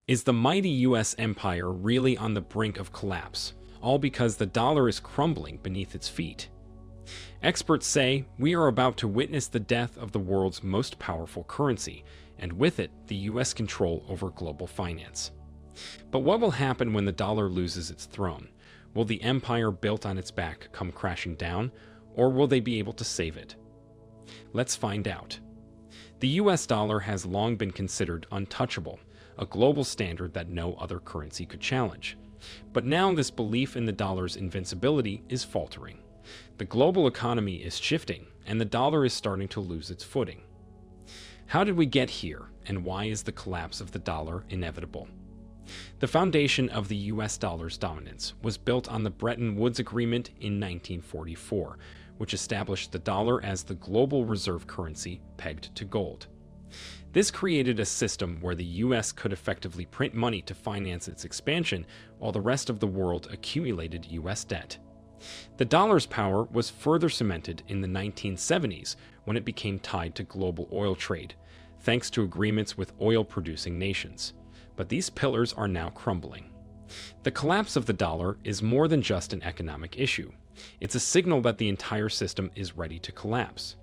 Is the mighty US empire really on the brink of collapse, all because the dollar is crumbling beneath its feet? Experts say we are about to witness the death of the world's most powerful currency, and with it, the US control over global finance. But what will happen when the dollar loses its throne? Will the empire built on its back come crashing down, or will they be able to save it? Let's find out. The US dollar has long been considered untouchable, a global standard that no other currency could challenge. But now this belief in the dollar's invincibility is faltering. The global economy is shifting, and the dollar is starting to lose its footing. How did we get here, and why is the collapse of the dollar inevitable? The foundation of the US dollar's dominance was built on the Bretton Woods Agreement in 1944, which established the dollar as the global reserve currency pegged to gold. This created a system where the US could effectively print money to finance its expansion, while the rest of the world accumulated US debt. The dollar's power was further cemented in the 1970s when it became tied to global oil trade, thanks to agreements with oil-producing nations. But these pillars are now crumbling. The collapse of the dollar is more than just an economic issue. It's a signal that the entire system is ready to collapse.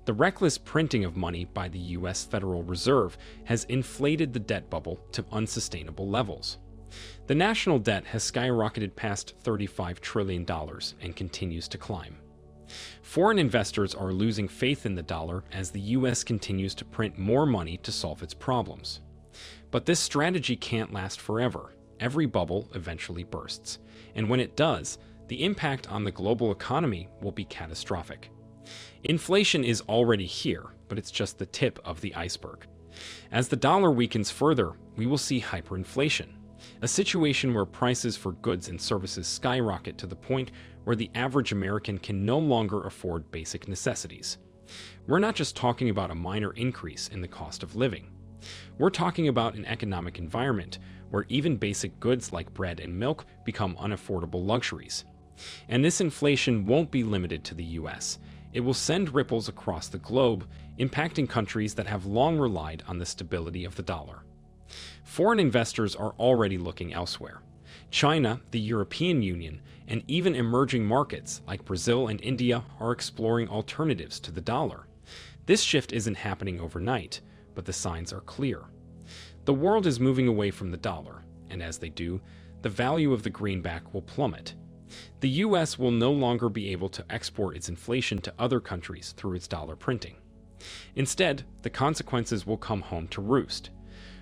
The reckless printing of money by the US Federal Reserve has inflated the debt bubble to unsustainable levels. The national debt has skyrocketed past $35 trillion and continues to climb. Foreign investors are losing faith in the dollar as the US continues to print more money to solve its problems. But this strategy can't last forever. Every bubble eventually bursts, and when it does, the impact on the global economy will be catastrophic. Inflation is already here, but it's just the tip of the iceberg. As the dollar weakens further, we will see hyperinflation, a situation where prices for goods and services skyrocket to the point where the average American can no longer afford basic necessities. We're not just talking about a minor increase in the cost of living. We're talking about an economic environment where even basic goods like bread and milk become unaffordable luxuries. And this inflation won't be limited to the US. It will send ripples across the globe, impacting countries that have long relied on the stability of the dollar. Foreign investors are already looking elsewhere. China, the European Union, and even emerging markets like Brazil and India are exploring alternatives to the dollar. This shift isn't happening overnight, but the signs are clear. The world is moving away from the dollar, and as they do, the value of the greenback will plummet. The US will no longer be able to export its inflation to other countries through its dollar printing. Instead, the consequences will come home to roost.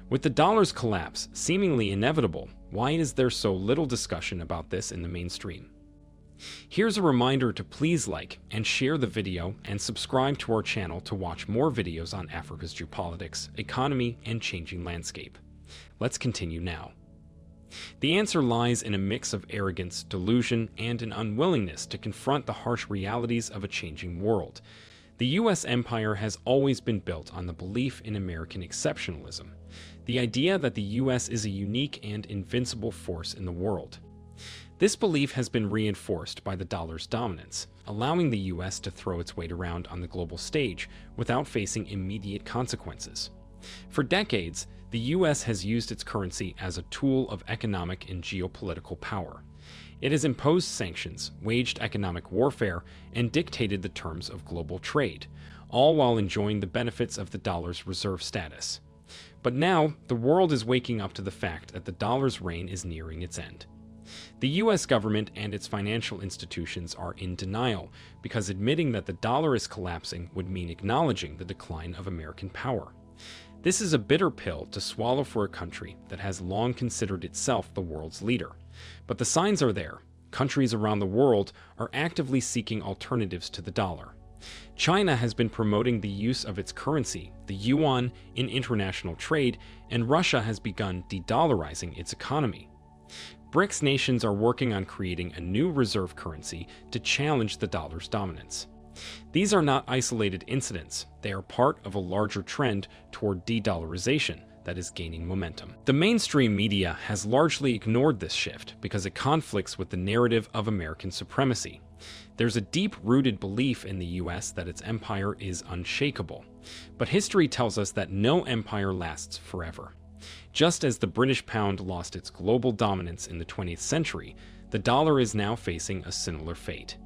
With the dollar's collapse seemingly inevitable, why is there so little discussion about this in the mainstream? Here's a reminder to please like and share the video and subscribe to our channel to watch more videos on Africa's geopolitics, economy, and changing landscape. Let's continue now. The answer lies in a mix of arrogance, delusion, and an unwillingness to confront the harsh realities of a changing world. The US empire has always been built on the belief in American exceptionalism, the idea that the US is a unique and invincible force in the world. This belief has been reinforced by the dollar's dominance, allowing the US to throw its weight around on the global stage without facing immediate consequences. For decades, the US has used its currency as a tool of economic and geopolitical power. It has imposed sanctions, waged economic warfare, and dictated the terms of global trade, all while enjoying the benefits of the dollar's reserve status. But now, the world is waking up to the fact that the dollar's reign is nearing its end. The US government and its financial institutions are in denial because admitting that the dollar is collapsing would mean acknowledging the decline of American power. This is a bitter pill to swallow for a country that has long considered itself the world's leader. But the signs are there. Countries around the world are actively seeking alternatives to the dollar. China has been promoting the use of its currency, the yuan, in international trade, and Russia has begun de-dollarizing its economy. BRICS nations are working on creating a new reserve currency to challenge the dollar's dominance. These are not isolated incidents. They are part of a larger trend toward de-dollarization that is gaining momentum. The mainstream media has largely ignored this shift because it conflicts with the narrative of American supremacy. There's a deep-rooted belief in the US that its empire is unshakable. But history tells us that no empire lasts forever. Just as the British pound lost its global dominance in the 20th century, the dollar is now facing a similar fate.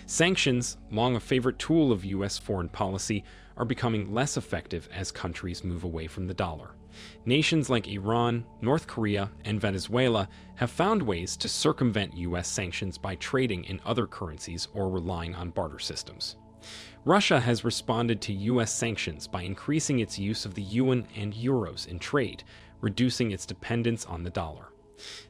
Sanctions, long a favorite tool of U.S. foreign policy, are becoming less effective as countries move away from the dollar. Nations like Iran, North Korea, and Venezuela have found ways to circumvent U.S. sanctions by trading in other currencies or relying on barter systems. Russia has responded to U.S. sanctions by increasing its use of the yuan and euros in trade, reducing its dependence on the dollar.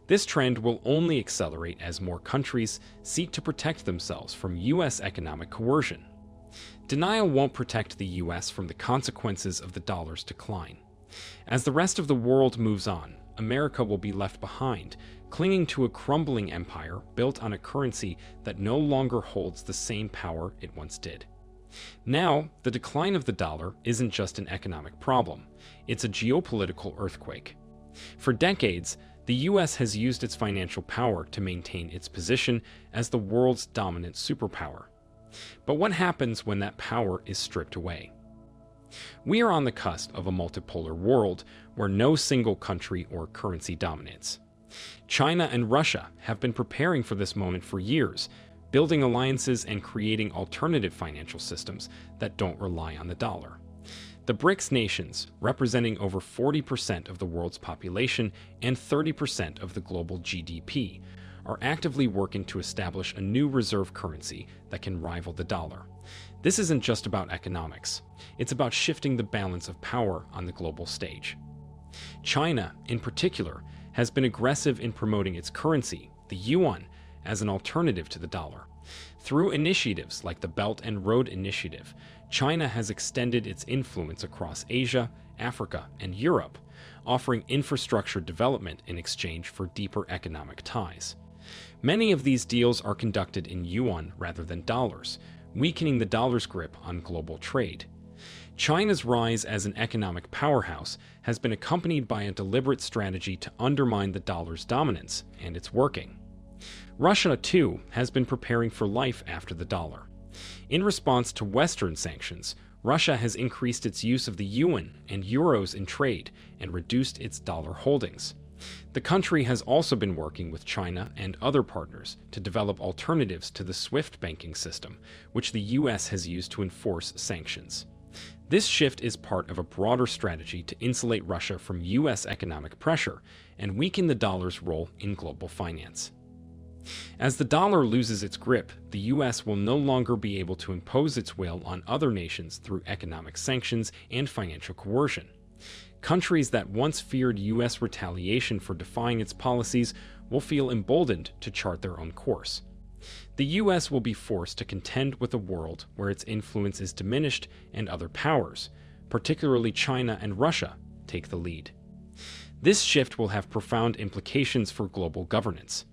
This trend will only accelerate as more countries seek to protect themselves from U.S. economic coercion. Denial won't protect the U.S. from the consequences of the dollar's decline. As the rest of the world moves on, America will be left behind, clinging to a crumbling empire built on a currency that no longer holds the same power it once did. Now, the decline of the dollar isn't just an economic problem, it's a geopolitical earthquake. For decades, the U.S. has used its financial power to maintain its position as the world's dominant superpower. But what happens when that power is stripped away? We are on the cusp of a multipolar world where no single country or currency dominates. China and Russia have been preparing for this moment for years, building alliances and creating alternative financial systems that don't rely on the dollar. The BRICS nations, representing over 40% of the world's population and 30% of the global GDP, are actively working to establish a new reserve currency that can rival the dollar. This isn't just about economics. It's about shifting the balance of power on the global stage. China, in particular, has been aggressive in promoting its currency, the yuan, as an alternative to the dollar. Through initiatives like the Belt and Road Initiative, China has extended its influence across Asia, Africa, and Europe, offering infrastructure development in exchange for deeper economic ties. Many of these deals are conducted in yuan rather than dollars, weakening the dollar's grip on global trade. China's rise as an economic powerhouse has been accompanied by a deliberate strategy to undermine the dollar's dominance, and it's working. Russia, too, has been preparing for life after the dollar. In response to Western sanctions, Russia has increased its use of the yuan and euros in trade and reduced its dollar holdings. The country has also been working with China and other partners to develop alternatives to the SWIFT banking system, which the U.S. has used to enforce sanctions. This shift is part of a broader strategy to insulate Russia from U.S. economic pressure and weaken the dollar's role in global finance. As the dollar loses its grip, the U.S. will no longer be able to impose its will on other nations through economic sanctions and financial coercion. Countries that once feared U.S. retaliation for defying its policies will feel emboldened to chart their own course. The U.S. will be forced to contend with a world where its influence is diminished and other powers, particularly China and Russia, take the lead. This shift will have profound implications for global governance.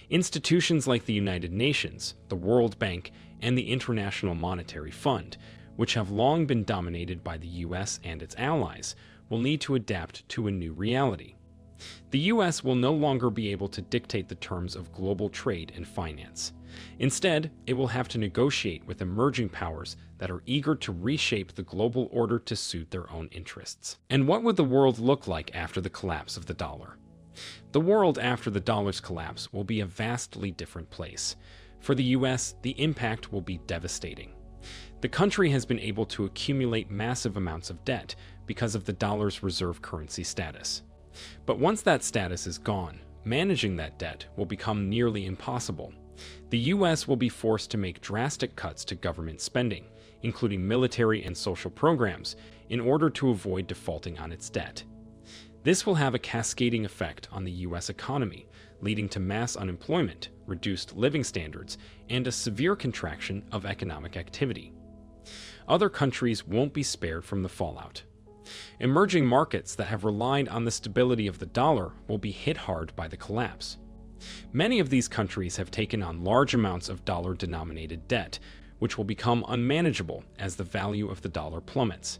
Institutions like the United Nations, the World Bank, and the International Monetary Fund, which have long been dominated by the U.S. and its allies, will need to adapt to a new reality. The U.S. will no longer be able to dictate the terms of global trade and finance. Instead, it will have to negotiate with emerging powers that are eager to reshape the global order to suit their own interests. And what would the world look like after the collapse of the dollar? The world after the dollar's collapse will be a vastly different place. For the U.S., the impact will be devastating. The country has been able to accumulate massive amounts of debt because of the dollar's reserve currency status. But once that status is gone, managing that debt will become nearly impossible. The U.S. will be forced to make drastic cuts to government spending, including military and social programs, in order to avoid defaulting on its debt. This will have a cascading effect on the U.S. economy, leading to mass unemployment, reduced living standards, and a severe contraction of economic activity. Other countries won't be spared from the fallout. Emerging markets that have relied on the stability of the dollar will be hit hard by the collapse. Many of these countries have taken on large amounts of dollar-denominated debt, which will become unmanageable as the value of the dollar plummets.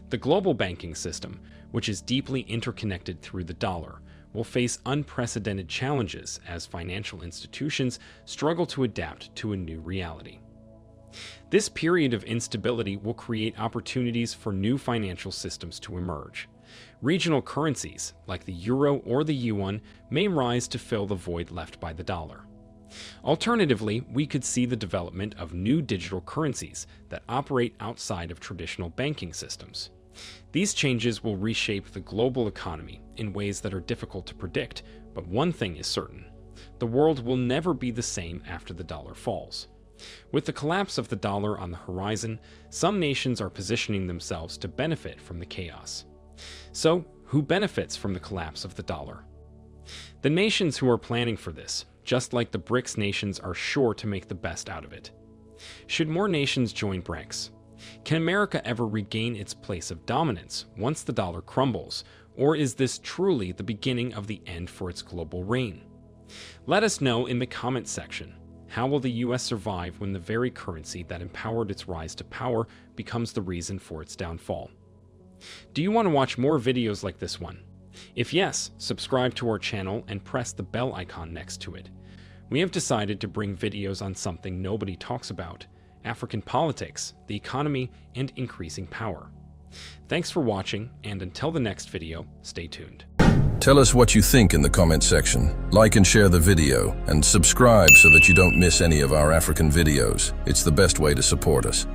The global banking system, which is deeply interconnected through the dollar, will face unprecedented challenges as financial institutions struggle to adapt to a new reality. This period of instability will create opportunities for new financial systems to emerge. Regional currencies, like the euro or the yuan, may rise to fill the void left by the dollar. Alternatively, we could see the development of new digital currencies that operate outside of traditional banking systems. These changes will reshape the global economy in ways that are difficult to predict, but one thing is certain: the world will never be the same after the dollar falls. With the collapse of the dollar on the horizon, some nations are positioning themselves to benefit from the chaos. So, who benefits from the collapse of the dollar? The nations who are planning for this, just like the BRICS nations, are sure to make the best out of it. Should more nations join BRICS? Can America ever regain its place of dominance once the dollar crumbles, or is this truly the beginning of the end for its global reign? Let us know in the comments section. How will the US survive when the very currency that empowered its rise to power becomes the reason for its downfall? Do you want to watch more videos like this one? If yes, subscribe to our channel and press the bell icon next to it. We have decided to bring videos on something nobody talks about: African politics, the economy, and increasing power. Thanks for watching, and until the next video, stay tuned. Tell us what you think in the comment section. Like and share the video, and subscribe so that you don't miss any of our African videos. It's the best way to support us.